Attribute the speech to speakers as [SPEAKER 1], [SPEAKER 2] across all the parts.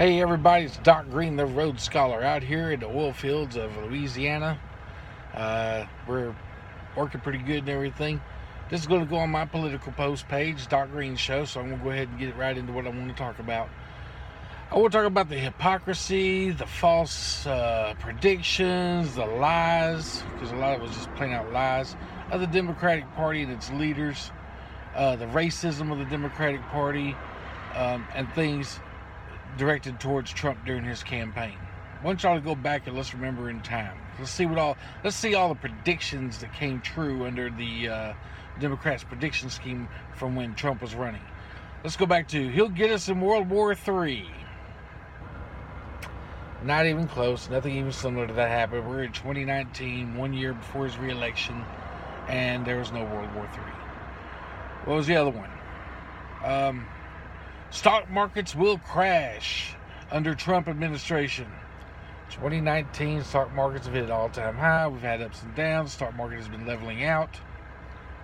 [SPEAKER 1] Hey everybody, it's Doc Green, the Road Scholar, out here in the oil fields of Louisiana. We're working pretty good and everything. This is going to go on my political post page, Doc Green Show, so I'm going to go ahead and get right into what I want to talk about. I want to talk about the hypocrisy, the false predictions, the lies, because a lot of it was just plain out lies, of the Democratic Party and its leaders, the racism of the Democratic Party, and things directed towards Trump during his campaign. I want y'all to go back and let's remember in time. Let's see all the predictions that came true under the Democrats' prediction scheme from when Trump was running. Let's go back to he'll get us in World War III. Not even close. Nothing even similar to that happened. We're in 2019, 1 year before his re-election, and there was no World War III. What was the other one? Stock markets will crash under Trump administration. 2019, stock markets have hit an all-time high. We've had ups and downs. Stock market has been leveling out.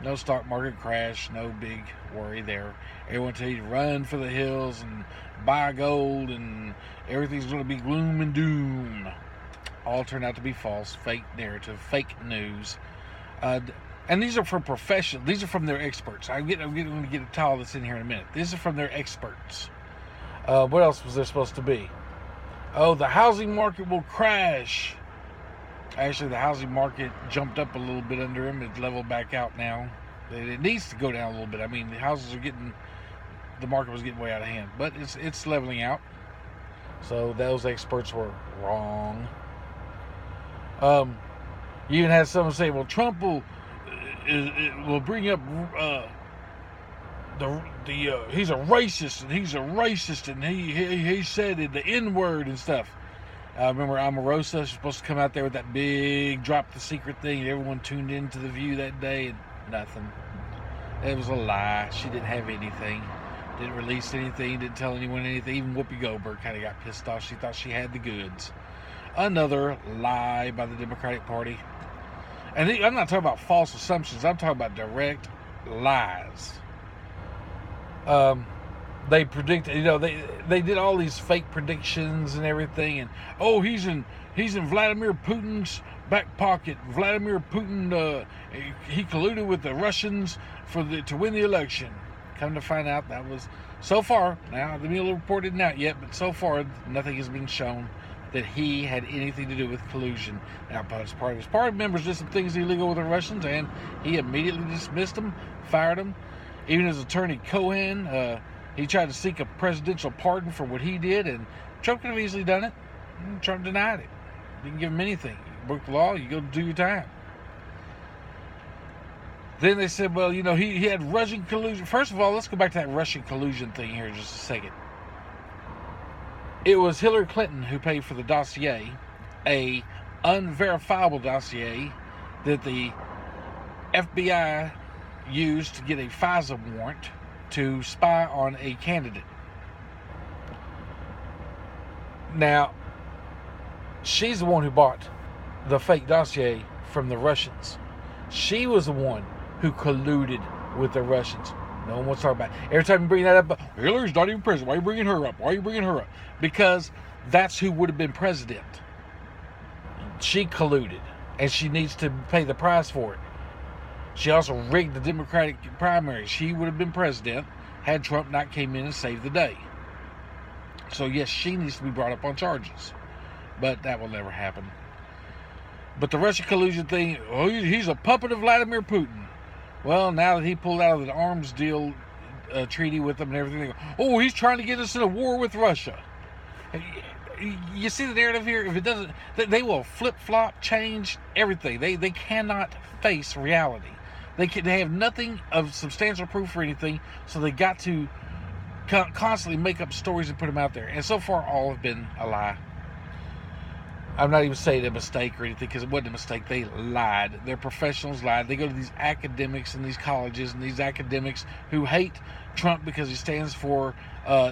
[SPEAKER 1] No stock market crash. No big worry there. Everyone tell you to run for the hills and buy gold and everything's going to be gloom and doom. All turned out to be false, fake narrative, fake news. And these are from professionals. These are from their experts. I'm going to get to all this in here in a minute. These are from their experts. What else was there supposed to be? Oh, the housing market will crash. Actually, the housing market jumped up a little bit under him. It's leveled back out now. It needs to go down a little bit. I mean, the market was getting way out of hand. But it's leveling out. So those experts were wrong. You even had someone say, well, Trump will bring up he's a racist and he said the N-word and stuff. Remember Omarosa was supposed to come out there with that big drop the secret thing, and everyone tuned into the View that day, and nothing. It was a lie. She didn't have anything, didn't release anything, didn't tell anyone anything. Even Whoopi Goldberg kind of got pissed off. She thought she had the goods. Another lie by the Democratic Party. And I'm not talking about false assumptions. I'm talking about direct lies. They predicted, they did all these fake predictions and everything. And he's in Vladimir Putin's back pocket. Vladimir Putin, he colluded with the Russians to win the election. Come to find out, that was so far. Now the Mueller report isn't out yet, but so far nothing has been shown that he had anything to do with collusion. Now, his party members did some things illegal with the Russians, and he immediately dismissed them, fired them. Even his attorney Cohen, he tried to seek a presidential pardon for what he did, and Trump could have easily done it. Trump denied it. Didn't give him anything. You broke the law, you go do your time. Then they said, well, he had Russian collusion. First of all, let's go back to that Russian collusion thing here just a second. It was Hillary Clinton who paid for the dossier, a unverifiable dossier that the FBI used to get a FISA warrant to spy on a candidate. Now, she's the one who bought the fake dossier from the Russians. She was the one who colluded with the Russians. No one wants to talk about it. Every time you bring that up, Hillary's not even president. Why are you bringing her up? Why are you bringing her up? Because that's who would have been president. She colluded, and she needs to pay the price for it. She also rigged the Democratic primary. She would have been president had Trump not came in and saved the day. So yes, she needs to be brought up on charges. But that will never happen. But the Russia collusion thing, he's a puppet of Vladimir Putin. Well, now that he pulled out of the arms deal treaty with them and everything, they go, he's trying to get us in a war with Russia. You see the narrative here? If it doesn't, they will flip-flop, change everything. They cannot face reality. They have nothing of substantial proof or anything, so they got to constantly make up stories and put them out there. And so far, all have been a lie. I'm not even saying a mistake or anything, because it wasn't a mistake. They lied. Their professionals lied. They go to these academics in these colleges, and these academics who hate Trump because he stands for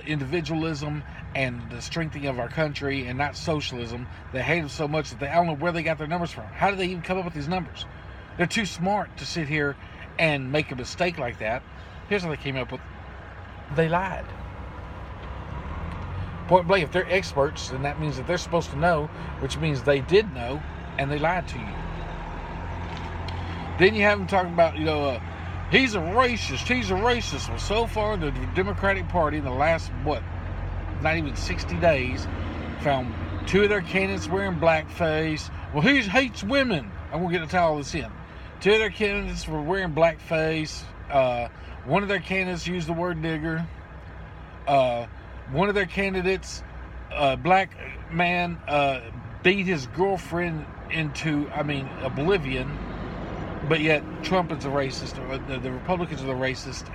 [SPEAKER 1] individualism and the strengthening of our country and not socialism. They hate him so much that I don't know where they got their numbers from. How did they even come up with these numbers? They're too smart to sit here and make a mistake like that. Here's what they came up with. They lied. Point blank, if they're experts, then that means that they're supposed to know, which means they did know, and they lied to you. Then you have them talking about, he's a racist. Well, so far, the Democratic Party in the last, not even 60 days, found 2 of their candidates wearing blackface. Well, he hates women. I'm going to get to tie all this in. 2 of their candidates were wearing blackface. One of their candidates used the word nigger. One of their candidates, a black man, beat his girlfriend into, oblivion. But yet Trump is a racist. The Republicans are the racist,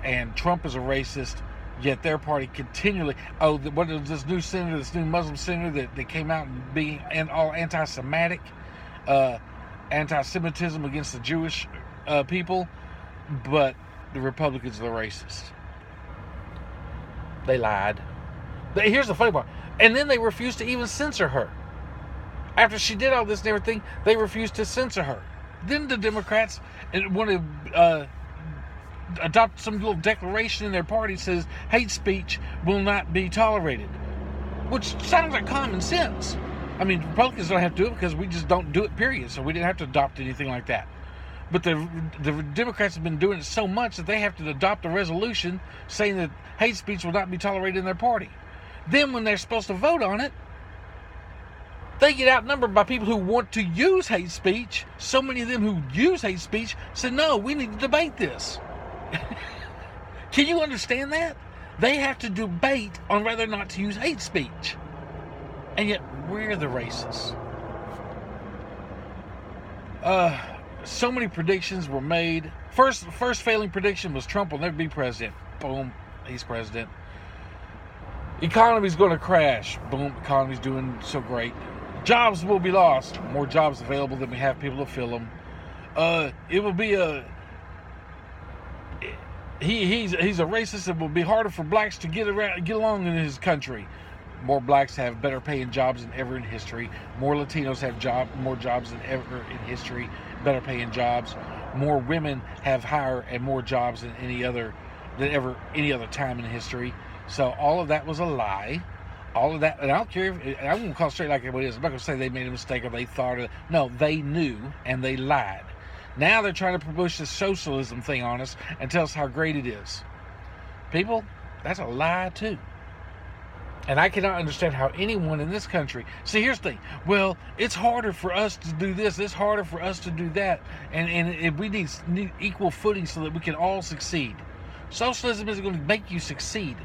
[SPEAKER 1] and Trump is a racist. Yet their party continually. What is this new senator, this new Muslim senator that came out and being all anti-Semitic, anti-Semitism against the Jewish people, but the Republicans are the racist. They lied. Here's the funny part. And then they refused to even censor her. After she did all this and everything, they refused to censor her. Then the Democrats want to adopt some little declaration in their party that says hate speech will not be tolerated. Which sounds like common sense. Republicans don't have to do it because we just don't do it, period. So we didn't have to adopt anything like that. But the Democrats have been doing it so much that they have to adopt a resolution saying that hate speech will not be tolerated in their party. Then when they're supposed to vote on it, they get outnumbered by people who want to use hate speech. So many of them who use hate speech said, no, we need to debate this. Can you understand that? They have to debate on whether or not to use hate speech. And yet, we're the racists. So many predictions were made. First failing prediction was Trump will never be president. Boom, he's president. Economy's going to crash. Boom, economy's doing so great. Jobs will be lost. More jobs available than we have people to fill them. It will be he's a racist. It will be harder for blacks to get along in his country. More blacks have better paying jobs than ever in history. More Latinos have more jobs than ever in history, better paying jobs. More women have higher and more jobs than any other time in history. So all of that was a lie. All of that, and I don't care I won't call it straight like everybody is. I'm not going to say they made a mistake or they thought it. No, they knew and they lied. Now they're trying to push this socialism thing on us and tell us how great it is. People, that's a lie too. And I cannot understand how anyone in this country... See, here's the thing. Well, it's harder for us to do this. It's harder for us to do that. And we need equal footing so that we can all succeed. Socialism isn't going to make you succeed.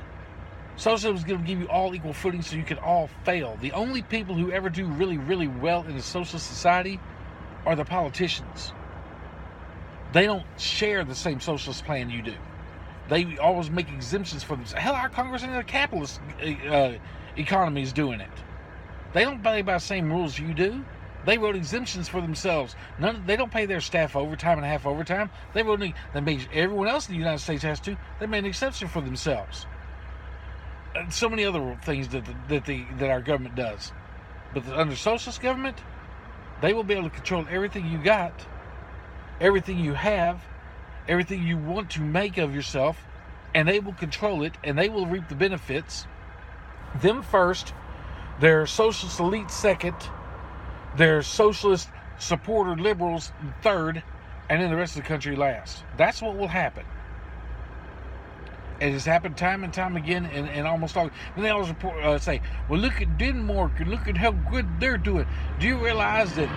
[SPEAKER 1] Socialism is going to give you all equal footing so you can all fail. The only people who ever do really, really well in a socialist society are the politicians. They don't share the same socialist plan you do. They always make exemptions for themselves. Hell, our Congress in a capitalist economy is doing it. They don't play by the same rules you do. They wrote exemptions for themselves. They don't pay their staff overtime and half overtime. They made everyone else in the United States has to. They made an exception for themselves. So many other things that our government does. But under socialist government, they will be able to control everything you got, everything you have, everything you want to make of yourself, and they will control it, and they will reap the benefits. Them first, their socialist elite second, their socialist supporter liberals third, and then the rest of the country last. That's what will happen. It has happened time and time again in almost all. And they always say, well, look at Denmark and look at how good they're doing. Do you realize that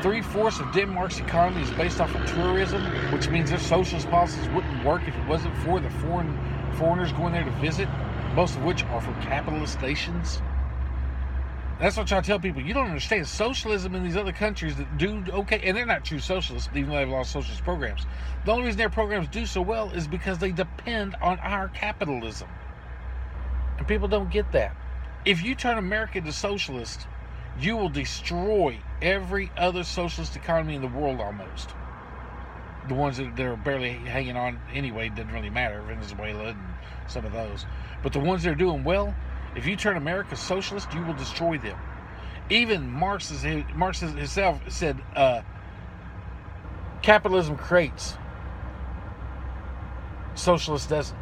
[SPEAKER 1] 3/4 of Denmark's economy is based off of tourism, which means their socialist policies wouldn't work if it wasn't for the foreigners going there to visit, most of which are from capitalist nations? That's what I try to tell people. You don't understand socialism in these other countries that do okay, and they're not true socialists, even though they have a lot of socialist programs. The only reason their programs do so well is because they depend on our capitalism. And people don't get that. If you turn America into socialist, you will destroy every other socialist economy in the world almost. The ones that are barely hanging on anyway, doesn't really matter, Venezuela and some of those. But the ones that are doing well, if you turn America socialist, you will destroy them. Even Marx himself said, capitalism creates, socialist doesn't.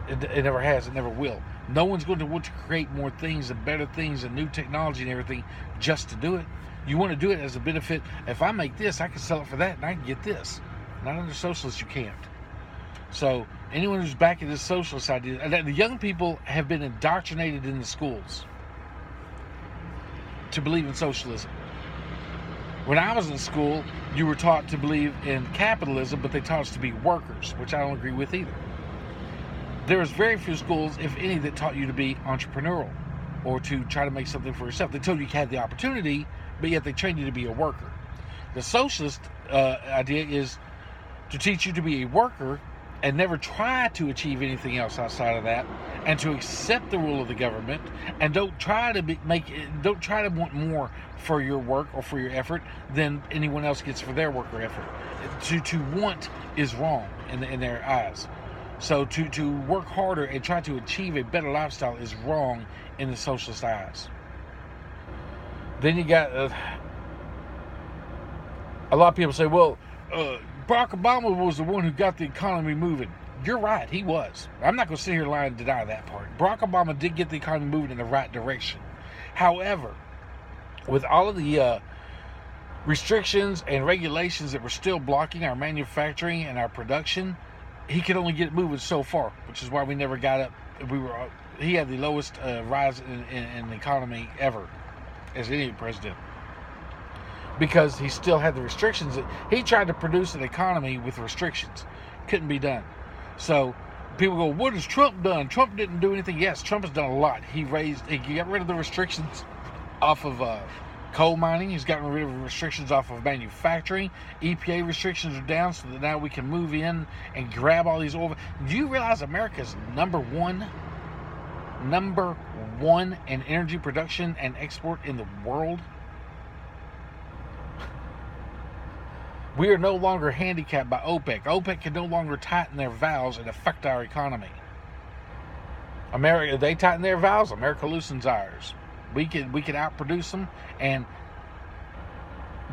[SPEAKER 1] It never has. It never will. No one's going to want to create more things and better things and new technology and everything just to do it. You want to do it as a benefit. If I make this, I can sell it for that and I can get this. Not under socialists, you can't. So anyone who's backing this socialist idea, the young people have been indoctrinated in the schools to believe in socialism. When I was in school, you were taught to believe in capitalism, but they taught us to be workers, which I don't agree with either. There was very few schools, if any, that taught you to be entrepreneurial or to try to make something for yourself. They told you had the opportunity, but yet they trained you to be a worker. The socialist idea is to teach you to be a worker and never try to achieve anything else outside of that, and to accept the rule of the government, and don't try to want more for your work or for your effort than anyone else gets for their work or effort. To want is wrong in their eyes. So to work harder and try to achieve a better lifestyle is wrong in the socialist eyes. Then you got a lot of people say, well, Barack Obama was the one who got the economy moving. You're right, he was. I'm not going to sit here and lie and deny that part. Barack Obama did get the economy moving in the right direction. However, with all of the restrictions and regulations that were still blocking our manufacturing and our production, he could only get it moving so far, which is why we never got up. He had the lowest rise in the economy ever as any president, because he still had the restrictions. He tried to produce an economy with restrictions. Couldn't be done. So people go, what has Trump done? Trump didn't do anything. Yes, Trump has done a lot. He got rid of the restrictions off of coal mining. He's gotten rid of restrictions off of manufacturing. EPA restrictions are down so that now we can move in and grab all these oil. Do you realize America's number one in energy production and export in the world? We are no longer handicapped by OPEC. OPEC can no longer tighten their valves and affect our economy. They tighten their valves, America loosens ours. We can outproduce them, and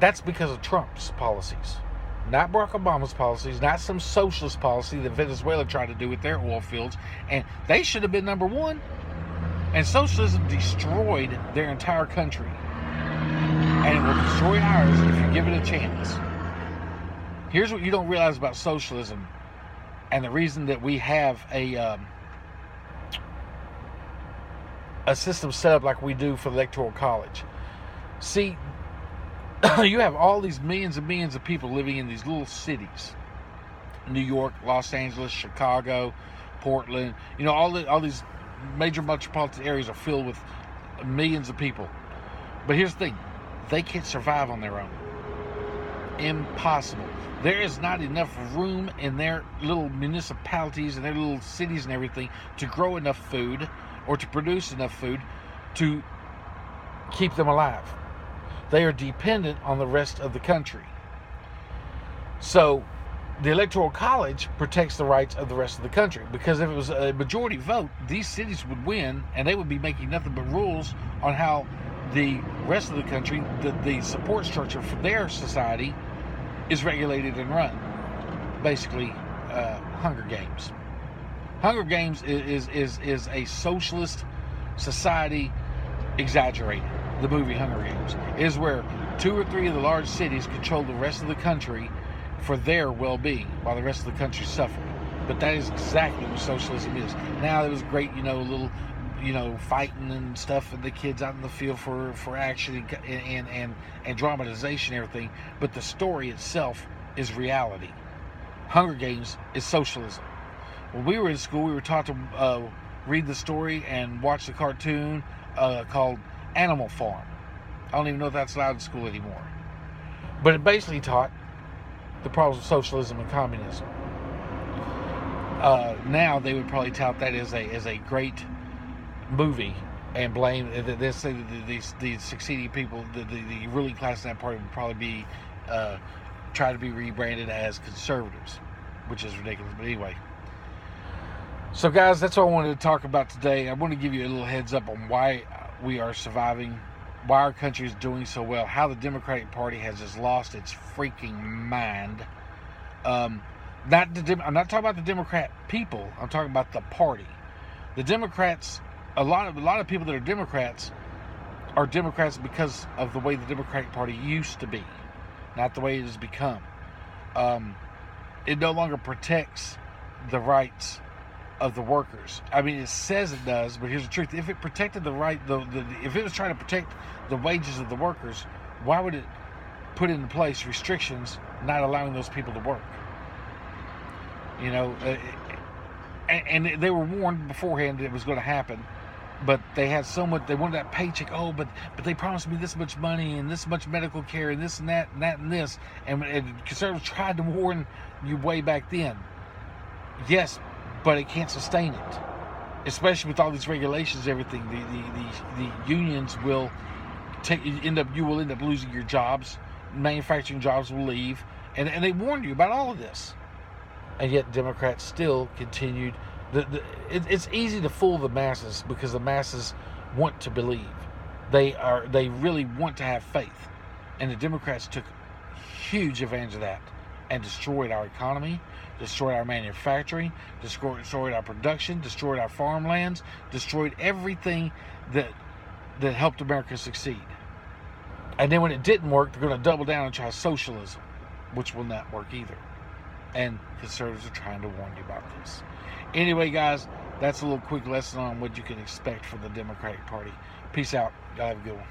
[SPEAKER 1] that's because of Trump's policies. Not Barack Obama's policies, not some socialist policy that Venezuela tried to do with their oil fields, and they should have been number one. And socialism destroyed their entire country. And it will destroy ours if you give it a chance. Here's what you don't realize about socialism, and the reason that we have a system set up like we do for the Electoral College. See, you have all these millions and millions of people living in these little cities. New York, Los Angeles, Chicago, Portland. You know, all these major metropolitan areas are filled with millions of people. But here's the thing. They can't survive on their own. Impossible. There is not enough room in their little municipalities and their little cities and everything to grow enough food or to produce enough food to keep them alive. They are dependent on the rest of the country. So the Electoral College protects the rights of the rest of the country, because if it was a majority vote, these cities would win and they would be making nothing but rules on how the rest of the country, the support structure for their society, is regulated and run. Basically, Hunger Games. Hunger Games is a socialist society exaggerated. The movie Hunger Games is where 2 or 3 of the large cities control the rest of the country for their well-being, while the rest of the country suffer. But that is exactly what socialism is. Now, it was great, little, fighting and stuff, and the kids out in the field for action and dramatization and everything. But the story itself is reality. Hunger Games is socialism. When we were in school, we were taught to read the story and watch the cartoon called Animal Farm. I don't even know if that's allowed in school anymore. But it basically taught the problems of socialism and communism. Now they would probably tout that as a great movie and blame they say that the succeeding people, the ruling class in that party would probably be try to be rebranded as conservatives, which is ridiculous. But anyway, so guys, that's what I wanted to talk about today. I want to give you a little heads up on why we are surviving, why our country is doing so well, how the Democratic Party has just lost its freaking mind. I'm not talking about the Democrat people. I'm talking about the party. The Democrats, a lot of people that are Democrats because of the way the Democratic Party used to be, not the way it has become. It no longer protects the rights of the workers. I mean, it says it does, but here's the truth: if it protected if it was trying to protect the wages of the workers, why would it put into place restrictions not allowing those people to work? You know, and they were warned beforehand that it was going to happen, but they had so much. They wanted that paycheck. Oh, but they promised me this much money and this much medical care and this and that and that and this. And conservatives tried to warn you way back then. Yes, but it can't sustain it, especially with all these regulations. Everything the unions will you will end up losing your jobs. Manufacturing jobs will leave, and they warned you about all of this. And yet Democrats still continued. It's easy to fool the masses because the masses want to believe. They really want to have faith. And the Democrats took huge advantage of that and destroyed our economy, destroyed our manufacturing, destroyed our production, destroyed our farmlands, destroyed everything that helped America succeed. And then when it didn't work, they're going to double down and try socialism, which will not work either. And conservatives are trying to warn you about this. Anyway, guys, that's a little quick lesson on what you can expect from the Democratic Party. Peace out. Y'all have a good one.